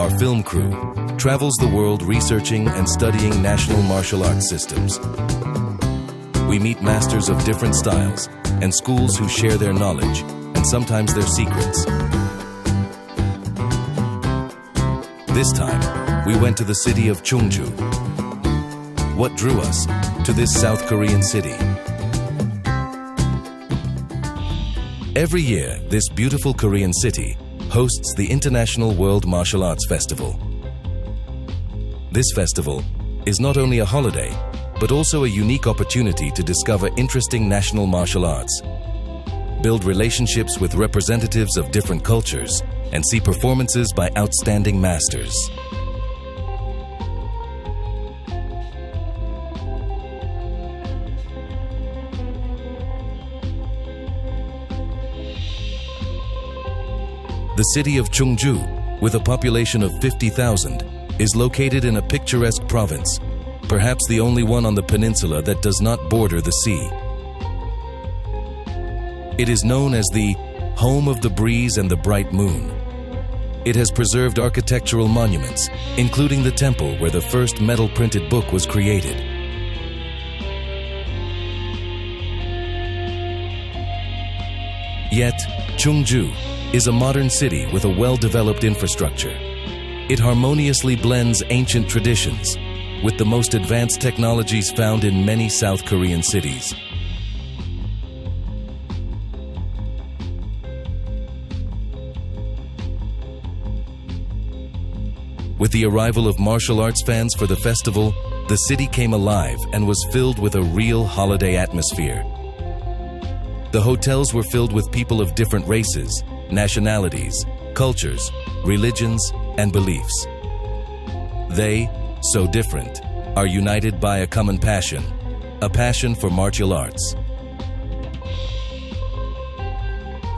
Our film crew travels the world researching and studying national martial arts systems. We meet masters of different styles and schools who share their knowledge and sometimes their secrets. This time, we went to the city of Chungju. What drew us to this South Korean city? Every year, this beautiful Korean city hosts the International World Martial Arts Festival. This festival is not only a holiday, but also a unique opportunity to discover interesting national martial arts, build relationships with representatives of different cultures, and see performances by outstanding masters. The city of Chungju, with a population of 50,000, is located in a picturesque province, perhaps the only one on the peninsula that does not border the sea. It is known as the home of the breeze and the bright moon. It has preserved architectural monuments, including the temple where the first metal-printed book was created. Yet, Chungju is a modern city with a well-developed infrastructure. It harmoniously blends ancient traditions with the most advanced technologies found in many South Korean cities. With the arrival of martial arts fans for the festival, the city came alive and was filled with a real holiday atmosphere. The hotels were filled with people of different races, nationalities, cultures, religions, and beliefs. They, so different, are united by a common passion, a passion for martial arts.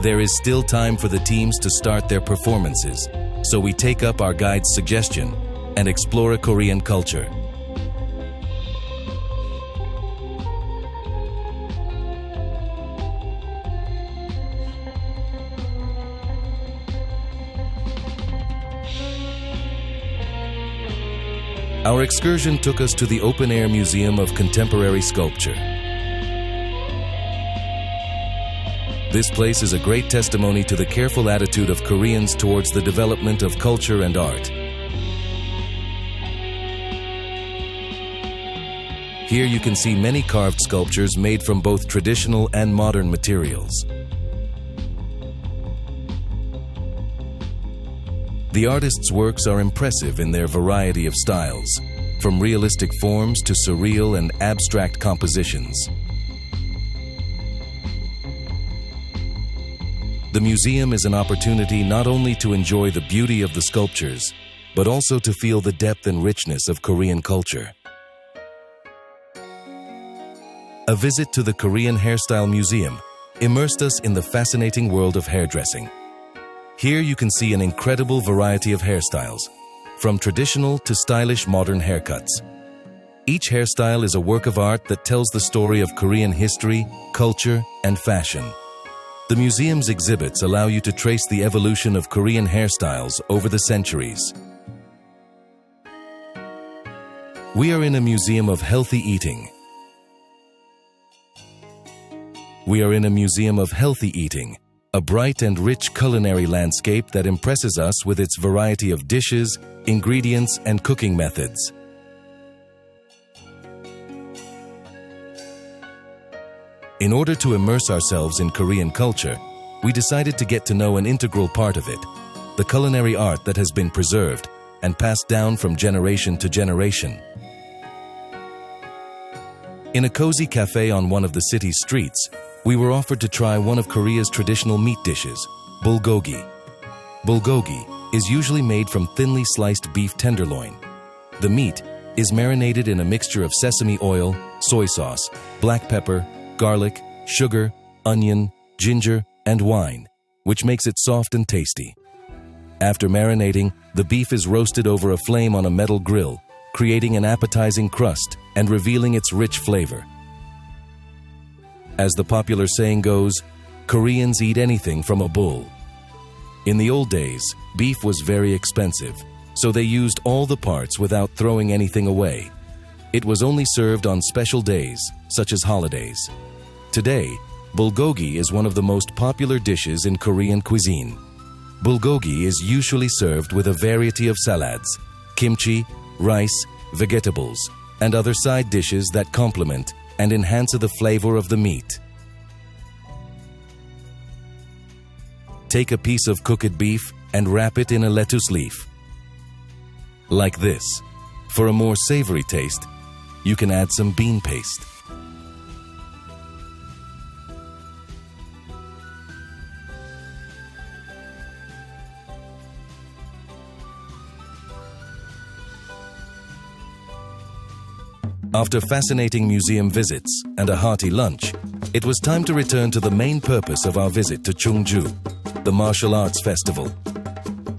There is still time for the teams to start their performances, so we take up our guide's suggestion and explore a Korean culture. Our excursion took us to the open-air Museum of Contemporary Sculpture. This place is a great testimony to the careful attitude of Koreans towards the development of culture and art. Here you can see many carved sculptures made from both traditional and modern materials. The artists' works are impressive in their variety of styles, from realistic forms to surreal and abstract compositions. The museum is an opportunity not only to enjoy the beauty of the sculptures, but also to feel the depth and richness of Korean culture. A visit to the Korean Hairstyle Museum immersed us in the fascinating world of hairdressing. Here you can see an incredible variety of hairstyles, from traditional to stylish modern haircuts. Each hairstyle is a work of art that tells the story of Korean history, culture, and fashion. The museum's exhibits allow you to trace the evolution of Korean hairstyles over the centuries. We are in a museum of healthy eating. A bright and rich culinary landscape that impresses us with its variety of dishes, ingredients, and cooking methods. In order to immerse ourselves in Korean culture, we decided to get to know an integral part of it, the culinary art that has been preserved and passed down from generation to generation. In a cozy cafe on one of the city's streets, we were offered to try one of Korea's traditional meat dishes, bulgogi. Bulgogi is usually made from thinly sliced beef tenderloin. The meat is marinated in a mixture of sesame oil, soy sauce, black pepper, garlic, sugar, onion, ginger, and wine, which makes it soft and tasty. After marinating, the beef is roasted over a flame on a metal grill, creating an appetizing crust and revealing its rich flavor. As the popular saying goes, Koreans eat anything from a bull. In the old days, beef was very expensive, so they used all the parts without throwing anything away. It was only served on special days, such as holidays. Today, bulgogi is one of the most popular dishes in Korean cuisine. Bulgogi is usually served with a variety of salads, kimchi, rice, vegetables, and other side dishes that complement and enhance the flavor of the meat. Take a piece of cooked beef and wrap it in a lettuce leaf. Like this. For a more savory taste, you can add some bean paste. After fascinating museum visits and a hearty lunch, it was time to return to the main purpose of our visit to Chungju, the martial arts festival.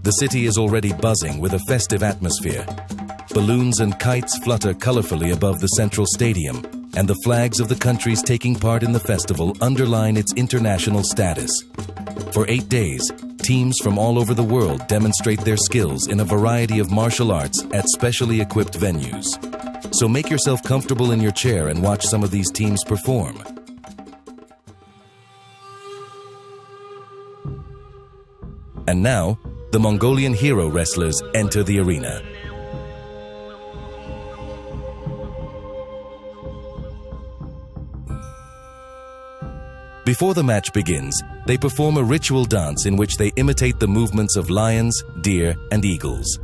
The city is already buzzing with a festive atmosphere. Balloons and kites flutter colorfully above the central stadium, and the flags of the countries taking part in the festival underline its international status. For 8 days, teams from all over the world demonstrate their skills in a variety of martial arts at specially equipped venues. So make yourself comfortable in your chair and watch some of these teams perform. And now, the Mongolian hero wrestlers enter the arena. Before the match begins, they perform a ritual dance in which they imitate the movements of lions, deer, and eagles.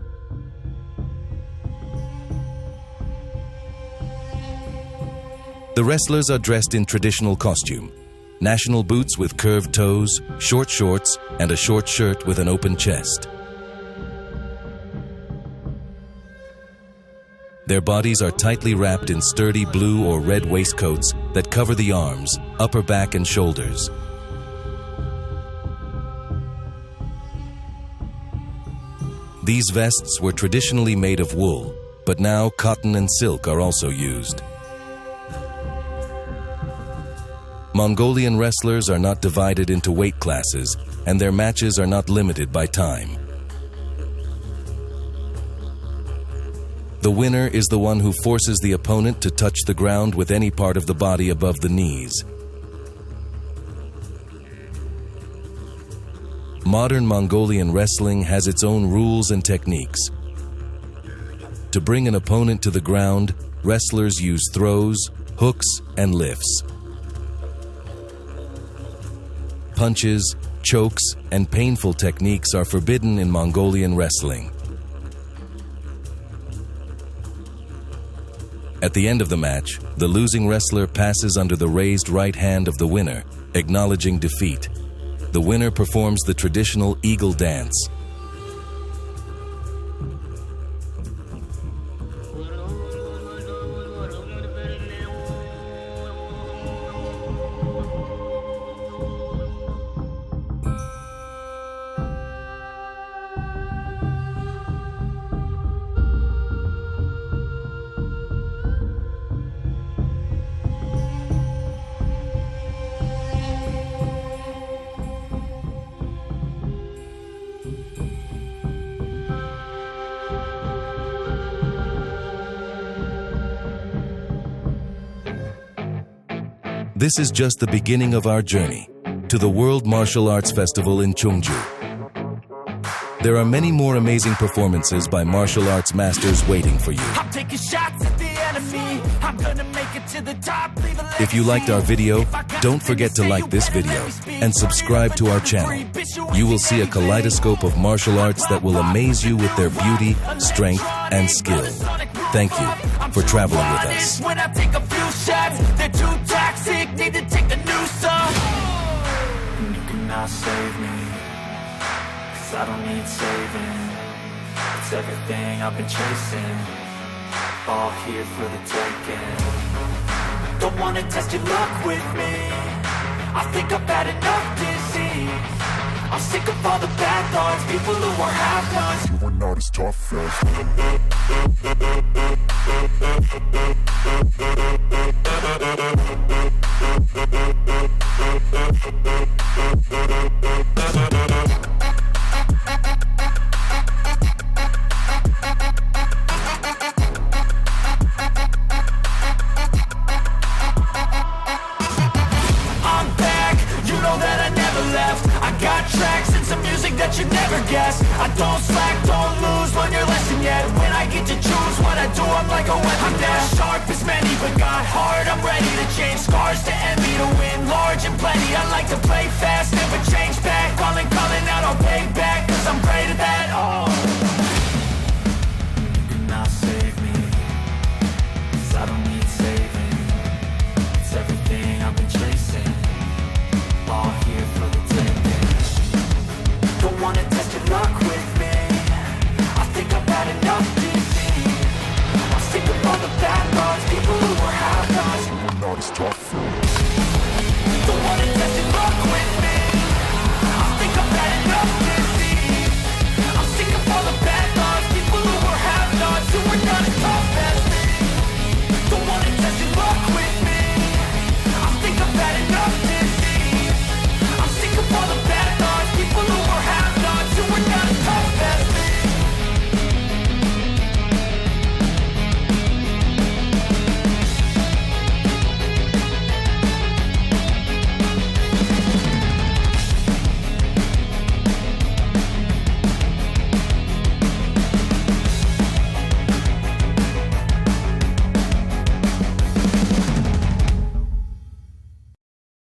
The wrestlers are dressed in traditional costume, national boots with curved toes, short shorts, and a short shirt with an open chest. Their bodies are tightly wrapped in sturdy blue or red waistcoats that cover the arms, upper back, and shoulders. These vests were traditionally made of wool, but now cotton and silk are also used. Mongolian wrestlers are not divided into weight classes, and their matches are not limited by time. The winner is the one who forces the opponent to touch the ground with any part of the body above the knees. Modern Mongolian wrestling has its own rules and techniques. To bring an opponent to the ground, wrestlers use throws, hooks, and lifts. Punches, chokes, and painful techniques are forbidden in Mongolian wrestling. At the end of the match, the losing wrestler passes under the raised right hand of the winner, acknowledging defeat. The winner performs the traditional eagle dance. This is just the beginning of our journey to the World Martial Arts Festival in Chungju. There are many more amazing performances by martial arts masters waiting for you. If you liked our video, don't forget to like this video and subscribe to our channel. You will see a kaleidoscope of martial arts that will amaze you with their beauty, strength, and skill. Thank you for traveling with us. When I take a few shots, they're too toxic, need to take a new song. You cannot save me, 'cause I don't need saving. It's everything I've been chasing, all here for the taking. Don't wanna test your luck with me, I think I've had enough disease. I'm sick of all the bad thoughts, people who are half-nots. You are not as tough as left. I got tracks and some music that you'd never guess. I don't slack, don't lose, learn your lesson yet. When I get to choose what I do, I'm like a weapon. I'm not sharp as many, but got heart. I'm ready to change scars to envy, to win large and plenty. I like to play fast, never change.